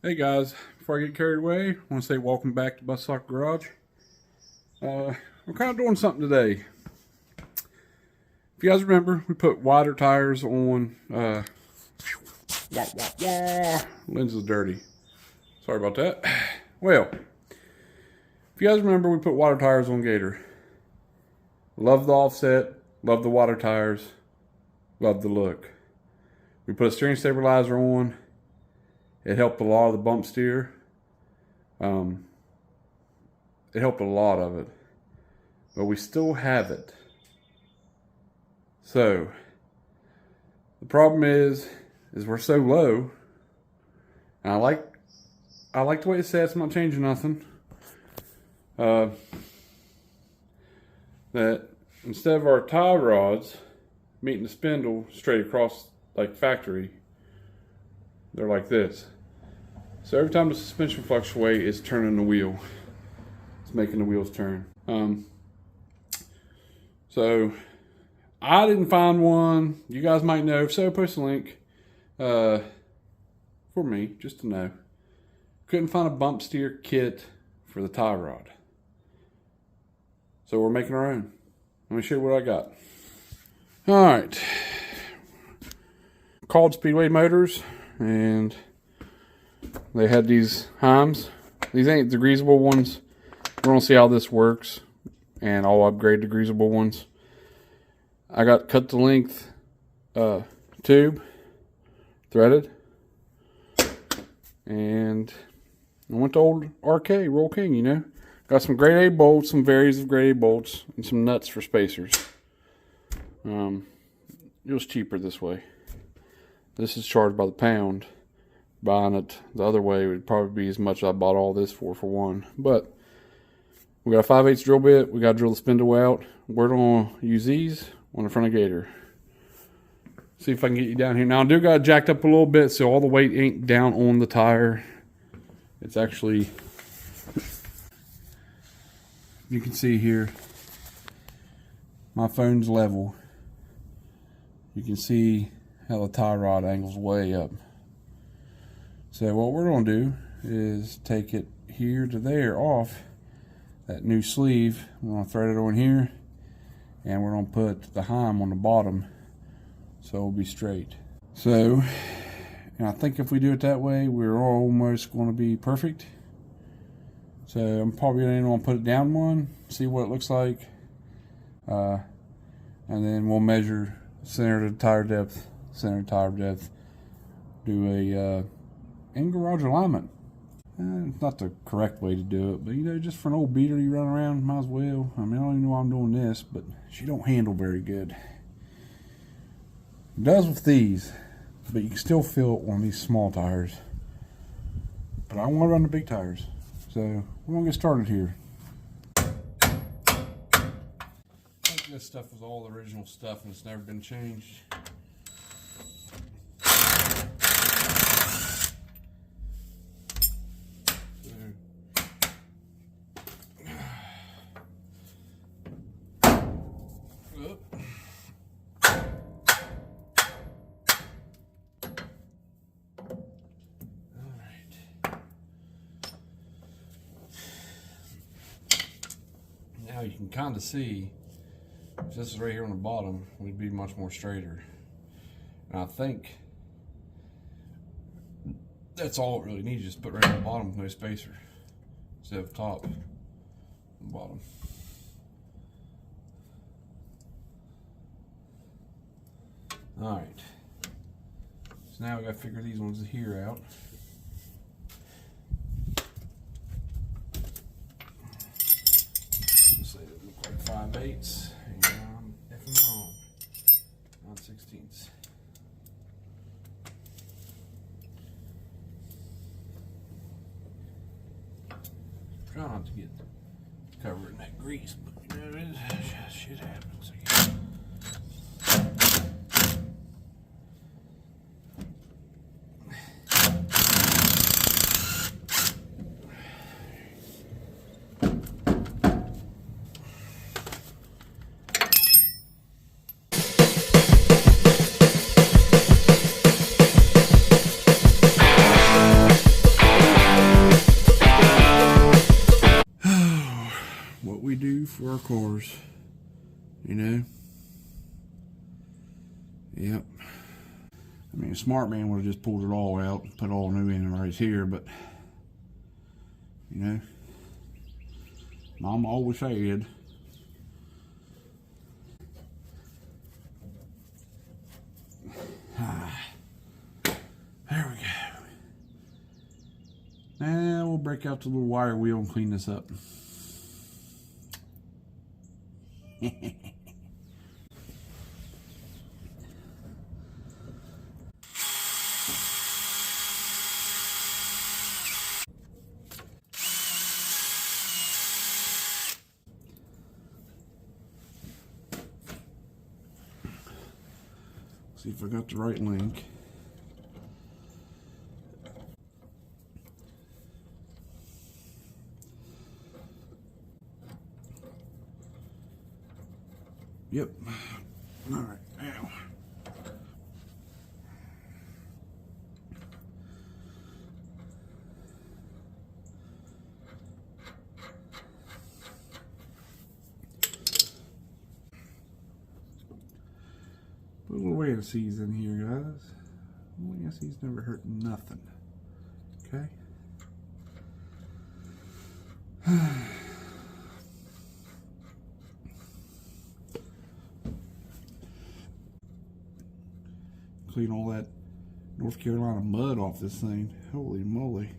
Hey guys, before I get carried away, I want to say welcome back to Bus Sock Garage. We're kind of doing something today. If you guys remember, we put wider tires on. Lens is dirty. Sorry about that. Well, if you guys remember, we put wider tires on Gator. Love the offset, love the wider tires, love the look. We put a steering stabilizer on. It helped a lot of the bump steer. It helped a lot of it. But we still have it. So, the problem is we're so low. And I like the way it sets. I'm not changing nothing. That instead of our tie rods meeting the spindle straight across like factory, they're like this. So every time the suspension fluctuates, it's turning the wheel. It's making the wheels turn. So I didn't find one. You guys might know. If so, post a link for me, just to know. Couldn't find a bump steer kit for the tie rod. So we're making our own. Let me show you what I got. Alright. Called Speedwaymotors, and they had these Heims. These ain't the greasable ones. We're gonna see how this works, and I'll upgrade the greasable ones. I got cut to length tube, threaded, and I went to old RK, Roll King, you know. Got some grade A bolts, some variants of grade A bolts, and some nuts for spacers. It was cheaper this way. This is charged by the pound. Buying it the other way would probably be as much as I bought all this for one. But we got a 5/8 drill bit. We got to drill the spindle out. We're going to use these on the front of Gator. See if I can get you down here. Now I do got it jacked up a little bit so all the weight ain't down on the tire. It's actually, you can see here, my phone's level. You can see how the tie rod angles way up. So what we're going to do is take it here to there off that new sleeve. We're going to thread it on here, and we're going to put the Heim on the bottom so it'll be straight. So, and I think if we do it that way, we're almost going to be perfect. So I'm probably going to put it down one, see what it looks like, and then we'll measure center to tire depth, do a in-garage alignment. It's not the correct way to do it, but you know, just for an old beater you run around, might as well. I mean, I don't even know why I'm doing this, but she don't handle very good. It does with these, but you can still feel it on these small tires. But I want to run the big tires, so we're gonna get started here. I think this stuff was all the original stuff and it's never been changed. Now you can kind of see, if this is right here on the bottom, we'd be much more straighter. And I think that's all it really needs, just put right on the bottom with no spacer instead of top and bottom. Alright, so now we got to figure these ones here out. Say they look like 5/8, and I'm effing wrong. 9/16. Try not to get covered in that grease, but you know, shit happens. for our cars, you know. Yep. I mean, a smart man would have just pulled it all out and put all new in right here, but you know, Mom always said, there we go. Now we'll break out the little wire wheel and clean this up. See if I got the right link. Yep. All right. Now. Put a little anti-seize in here, guys. Anti-seize never hurt nothing. Okay. Clean all that North Carolina mud off this thing. Holy moly.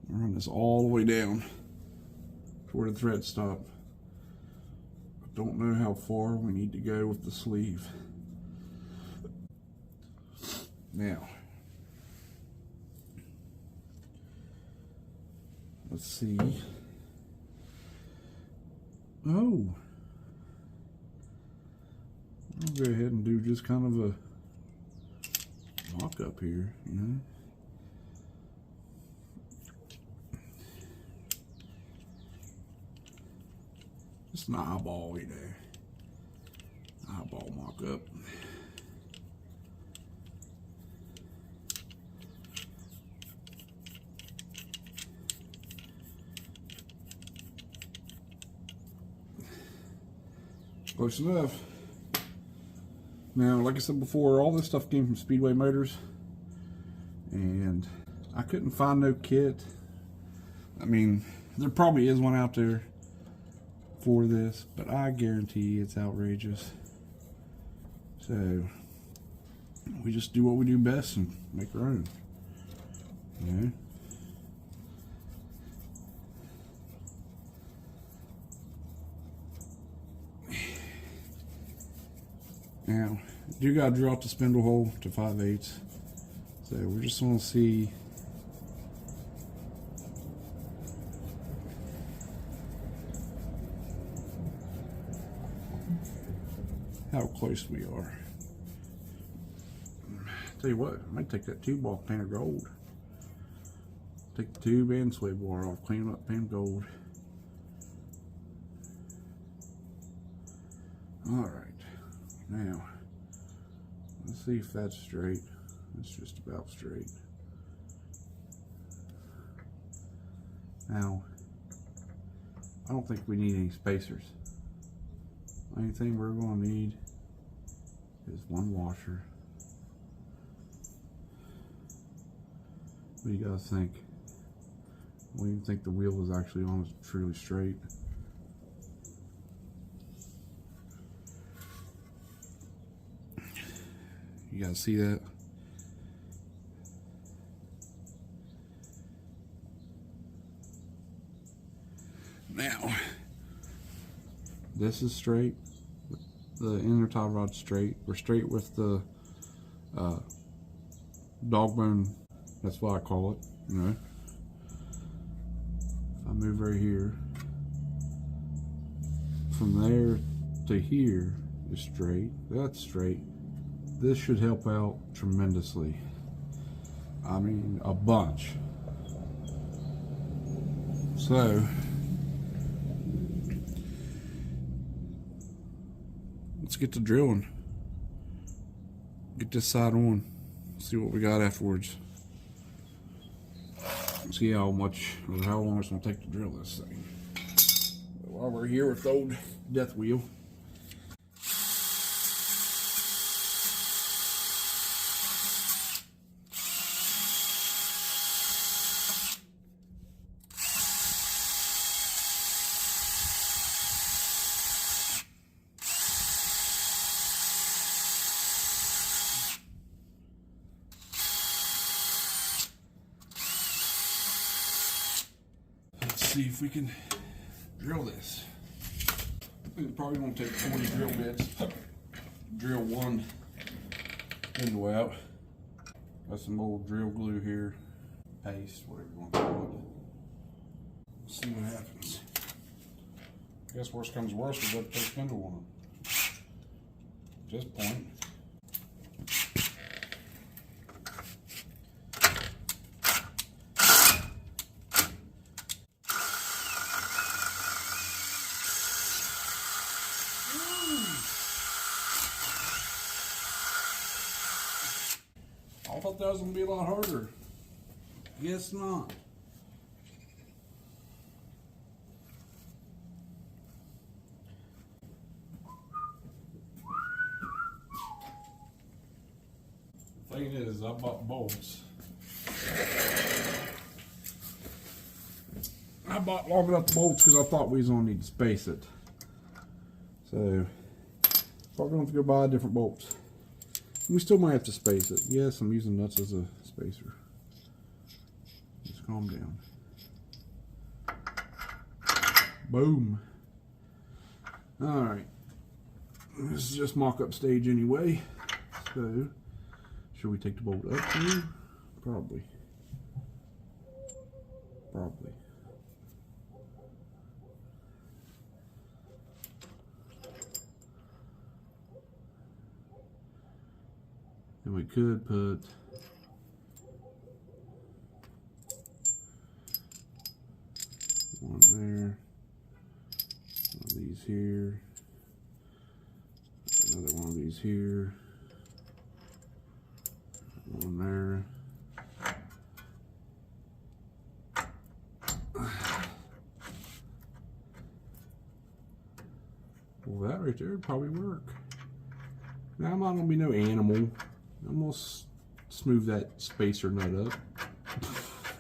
Run this all the way down to where the threads stop. I don't know how far we need to go with the sleeve. Now, let's see. Oh. I'll go ahead and do just kind of a mock up here, you know. Just an eyeball, you know. Eyeball mock up. Close enough. Now, like I said before, all this stuff came from Speedwaymotors, and I couldn't find no kit. I mean, there probably is one out there for this, but I guarantee it's outrageous. So, we just do what we do best and make our own, you know? Now, you gotta drill out the spindle hole to 5/8. So we're just gonna see how close we are. Tell you what, I might take that tube off, paint her gold. Take the tube and sway bar off, clean them up, paint them gold. Alright. Now, let's see if that's straight. It's just about straight. Now, I don't think we need any spacers. The only thing we're going to need is one washer. What do you guys think? What do you think the wheel is actually on truly straight? You guys see that? Now, this is straight. The inner tie rod's straight. We're straight with the dog bone. That's what I call it. You know. If I move right here, from there to here is straight. That's straight. This should help out tremendously. I mean, a bunch. So, let's get to drilling. Get this side on. See what we got afterwards. See how much or how long it's gonna take to drill this thing. But while we're here with the old death wheel, let's see if we can drill this. It's probably gonna take 20 drill bits. Drill one window out. Got some old drill glue here, paste, whatever you want to call it. Let's see what happens. I guess worst comes worst, we'll have to put a spindle on it. At this point. I thought that was going to be a lot harder. Guess not. The thing is, I bought bolts. I bought long enough bolts because I thought we was going to need to space it. So, probably going to have to go buy different bolts. We still might have to space it. Yes, I'm using nuts as a spacer. Just calm down. Boom. Alright. This is just mock-up stage anyway. So, should we take the bolt up too? Probably. Probably. And we could put one there, one of these here, another one of these here, one there. Well, that right there would probably work. Now I'm not gonna be no animal. I'm gonna smooth that spacer nut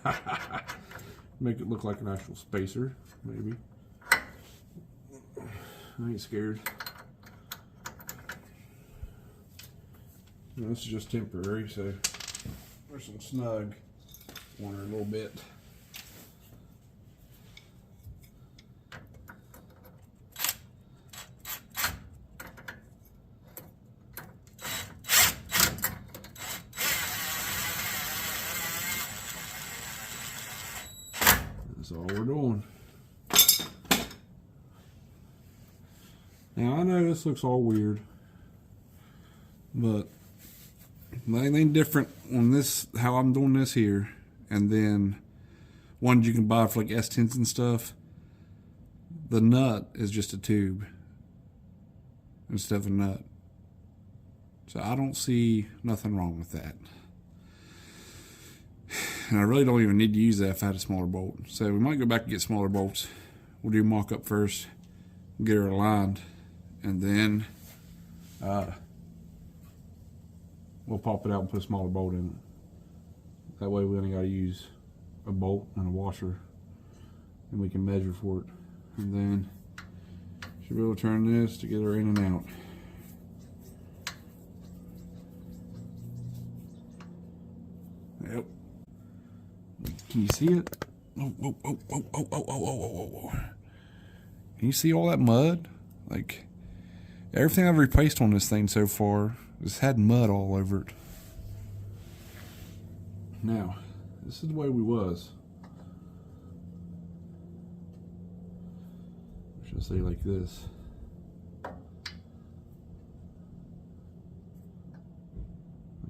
up. Make it look like an actual spacer, maybe. I ain't scared. This is just temporary, so there's some snug on her a little bit. That's all we're doing. Now I know this looks all weird, but anything different on this, how I'm doing this here, and then ones you can buy for like S10s and stuff, the nut is just a tube instead of a nut. So I don't see nothing wrong with that. And I really don't even need to use that if I had a smaller bolt. So we might go back and get smaller bolts. We'll do mock-up first, get her aligned, and then we'll pop it out and put a smaller bolt in it. That way we only got to use a bolt and a washer, and we can measure for it. And then should be able to turn this to get her in and out. Yep. Can you see it? Oh. Can you see all that mud? Like, everything I've replaced on this thing so far has had mud all over it. Now, this is the way we was. I should say like this. Like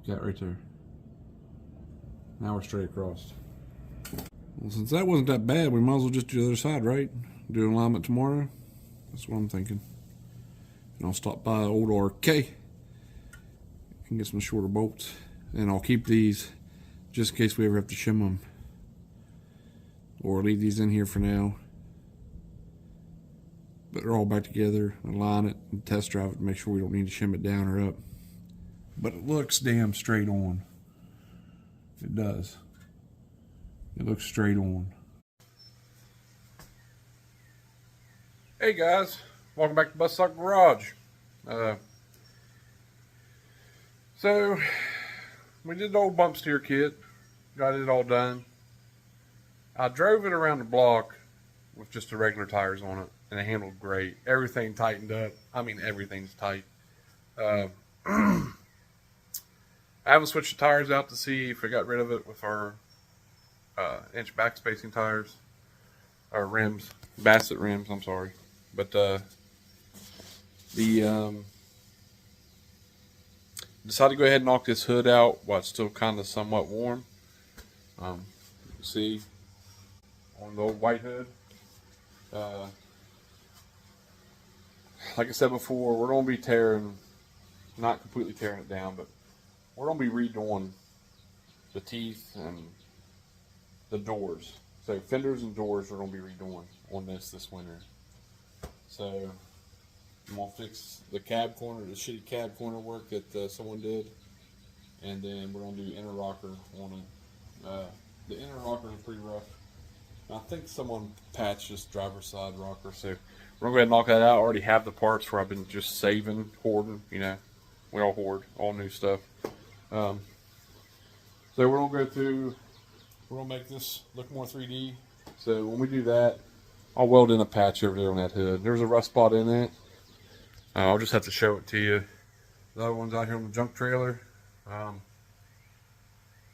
that right there. Now we're straight across. Well, since that wasn't that bad, we might as well just do the other side, right? Do an alignment tomorrow. That's what I'm thinking. And I'll stop by old RK and get some shorter bolts. And I'll keep these just in case we ever have to shim them. or leave these in here for now. But they're all back together. Align it and test drive it to make sure we don't need to shim it down or up. But it looks damn straight on. It does. It looks straight on. Hey guys, welcome back to Bus Stop Garage. So we did the old bump steer kit, got it all done. I drove it around the block with just the regular tires on it, and it handled great. Everything tightened up. I mean, everything's tight. I haven't switched the tires out to see if I got rid of it with our inch back spacing tires, or rims, Bassett rims, I'm sorry. But decided to go ahead and knock this hood out while it's still kind of somewhat warm. You can see on the old white hood. Like I said before, we're going to be not completely tearing it down, but we're going to be redoing the teeth and the doors. So fenders and doors we're going to be redoing on this winter. So I'm going to fix the cab corner, the shitty cab corner work that someone did. And then we're going to do inner rocker on it. The inner rocker is pretty rough. I think someone patched this driver's side rocker. So we're going to go ahead and knock that out. I already have the parts where I've been just saving, hoarding, you know. We all hoard, all new stuff. So we're going to go through, we're going to make this look more 3D. So when we do that, I'll weld in a patch over there on that hood. There's a rust spot in it. I'll just have to show it to you. The other one's out here on the junk trailer.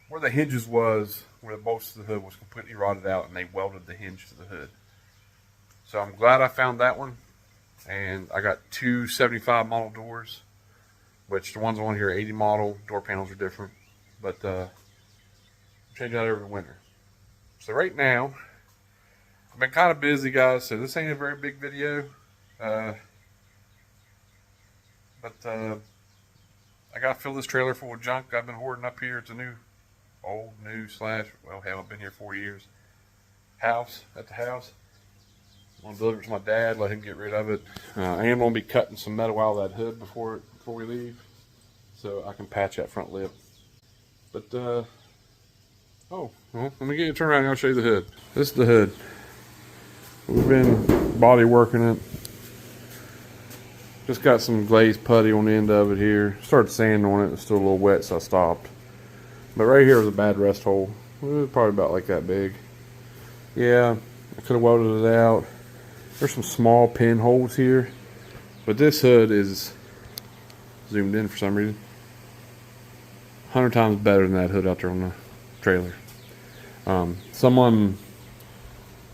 Where the hinges was, where the bolts to the hood was completely rotted out, and they welded the hinge to the hood. So I'm glad I found that one. And I got two 75 model doors, which the ones on here are 80 model. Door panels are different. But change that every winter. So right now, I've been kind of busy, guys, so this ain't a very big video. But I gotta fill this trailer full of junk I've been hoarding up here. It's a new slash, well, hell, I've been here 4 years. House, at the house. I'm gonna deliver it to my dad, let him get rid of it. I am gonna be cutting some metal out of that hood before we leave, so I can patch that front lip. But oh, well, let me get you turn around and I'll show you the hood. This is the hood. We've been body working it. Just got some glazed putty on the end of it here. Started sanding on it. It's still a little wet, so I stopped. But right here was a bad rust hole. It was probably about like that big. Yeah, I could have welded it out. There's some small pinholes here. But this hood is zoomed in for some reason. 100 times better than that hood out there on the trailer. Someone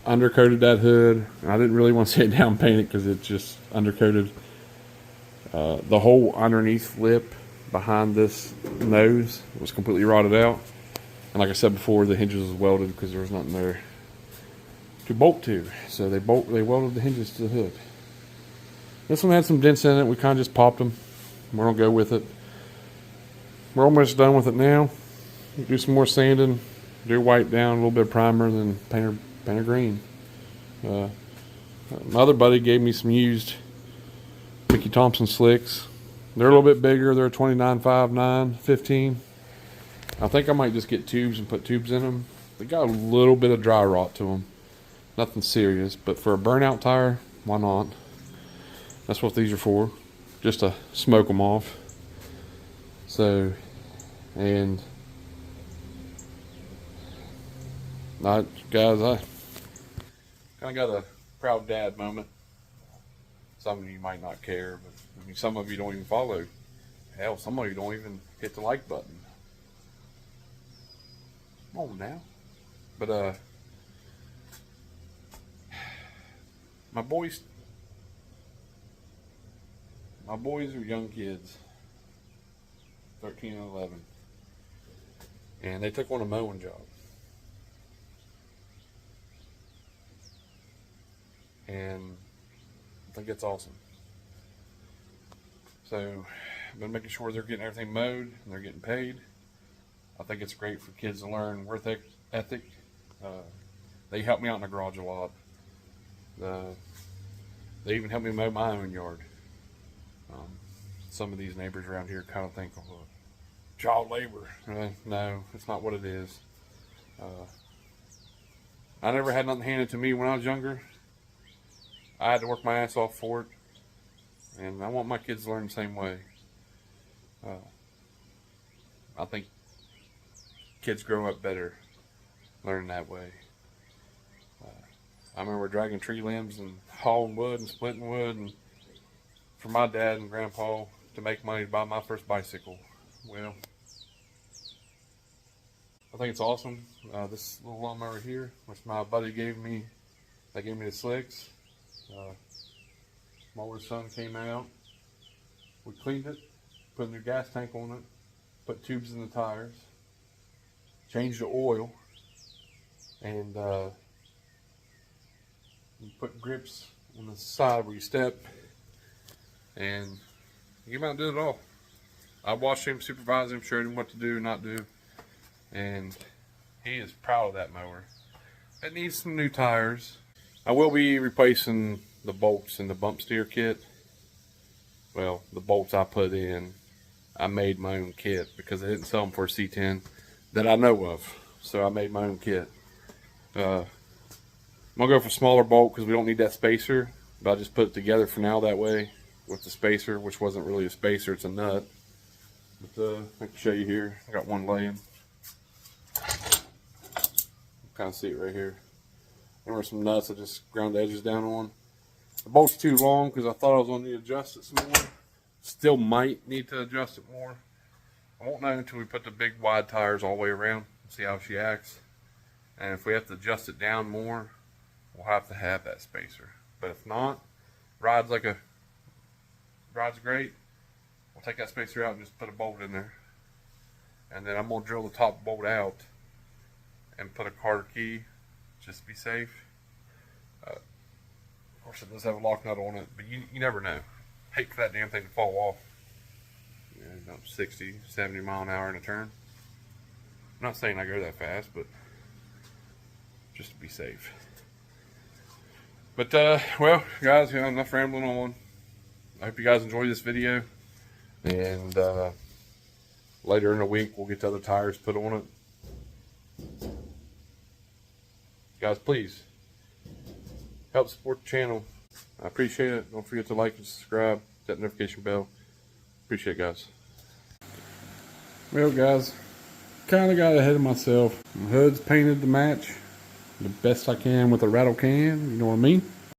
undercoated that hood. I didn't really want to sit down and paint it because it just undercoated. The whole underneath lip behind this nose was completely rotted out. And like I said before, the hinges was welded because there was nothing there to bolt to. So they welded the hinges to the hood. This one had some dents in it. We kind of just popped them. We're going to go with it. We're almost done with it now. Do some more sanding. Do white down, a little bit of primer, and then paint her green. My other buddy gave me some used Mickey Thompson slicks. They're a little bit bigger. They're 29.59, 15. I think I might just get tubes and put tubes in them. They got a little bit of dry rot to them. Nothing serious, but for a burnout tire, why not? That's what these are for, just to smoke them off. So, and guys, I kind of got a proud dad moment. Some of you might not care, but I mean, some of you don't even follow. Hell, some of you don't even hit the like button. Come on now. But my boys are young kids, 13 and 11, and they took on a mowing job. And I think it's awesome. So I've been making sure they're getting everything mowed and they're getting paid. I think it's great for kids to learn work ethic, they help me out in the garage a lot. They even help me mow my own yard. Some of these neighbors around here kind of think, oh, child labor. No, it's not what it is. I never had nothing handed to me when I was younger. I had to work my ass off for it, and I want my kids to learn the same way. I think kids grow up better learning that way. I remember dragging tree limbs and hauling wood and splitting wood, and for my dad and grandpa to make money to buy my first bicycle. Well, I think it's awesome. This little lawnmower here, which my buddy gave me, they gave me the slicks. My older son came out, we cleaned it, put a new gas tank on it, put tubes in the tires, changed the oil, and you put grips on the side where you step, and you came out and did it all. I watched him, supervised him, showed him what to do and not do, and he is proud of that mower. It needs some new tires. I will be replacing the bolts in the bump steer kit. Well, the bolts I put in, I made my own kit because they didn't sell them for a C10 that I know of. So I made my own kit. I'm gonna go for a smaller bolt because we don't need that spacer, but I just put it together for now that way with the spacer, which wasn't really a spacer, it's a nut. But I can show you here. I got one laying. Kind of see it right here. There were some nuts I just ground the edges down on. The bolt's too long because I thought I was going to need to adjust it some more. Still might need to adjust it more. I won't know until we put the big wide tires all the way around and see how she acts. And if we have to adjust it down more, we'll have to have that spacer. But if not, rides great. We'll take that spacer out and just put a bolt in there. And then I'm going to drill the top bolt out and put a Carter key just to be safe. Of course, it does have a lock nut on it, but you never know. Hate for that damn thing to fall off. You know, 60, 70 mile an hour in a turn. I'm not saying I go that fast, but just to be safe. But, well, guys, enough rambling on. I hope you guys enjoyed this video. And later in the week, we'll get the other tires put on it. Guys, please help support the channel. I appreciate it. Don't forget to like and subscribe. Hit that notification bell. Appreciate it, guys. Well, guys, kind of got ahead of myself. My hood's painted to match the best I can with a rattle can. You know what I mean?